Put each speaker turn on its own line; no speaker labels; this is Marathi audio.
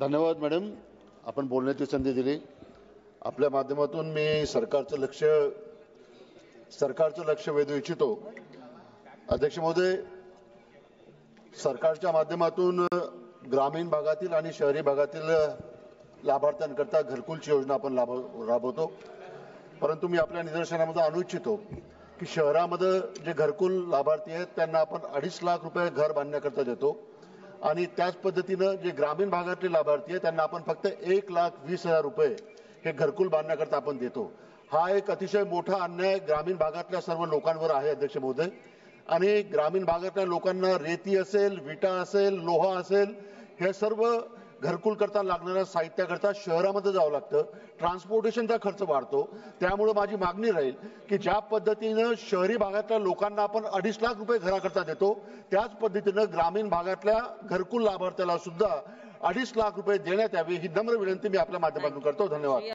धन्यवाद मॅडम, आपण बोलण्याची संधी दिली. आपल्या माध्यमातून मी सरकारचं लक्ष वेधू इच्छितो. अध्यक्ष महोदय, सरकारच्या माध्यमातून ग्रामीण भागातील आणि शहरी भागातील लाभार्थ्यांकरता घरकुलची योजना आपण राबवतो. परंतु मी आपल्या निदर्शनामध्ये आणू इच्छितो की शहरामध्ये जे घरकुल लाभार्थी आहेत त्यांना आपण 2.5 लाख रुपये घर बांधण्याकरता देतो आणि त्याच पद्धतीनं जे ग्रामीण भागातले लाभार्थी आहेत त्यांना आपण फक्त 1,20,000 रुपये हे घरकुल बांधण्याकरता आपण देतो. हा एक अतिशय मोठा अन्याय ग्रामीण भागातल्या सर्व लोकांवर आहे अध्यक्ष महोदय. आणि ग्रामीण भागातल्या लोकांना रेती असेल, विटा असेल, लोहा असेल, हे सर्व घरकुल करता लागणाऱ्या साहित्याकरता शहरामध्ये जावं लागतं. ट्रान्सपोर्टेशनचा खर्च वाढतो. त्यामुळे माझी मागणी राहील की ज्या पद्धतीनं शहरी भागातल्या लोकांना आपण 2.5 लाख रुपये घराकरता देतो, त्याच पद्धतीनं ग्रामीण भागातल्या घरकुल लाभार्थ्याला सुद्धा 2.5 लाख रुपये देण्यात यावे, ही नम्र विनंती मी आपल्या माध्यमातून करतो. धन्यवाद.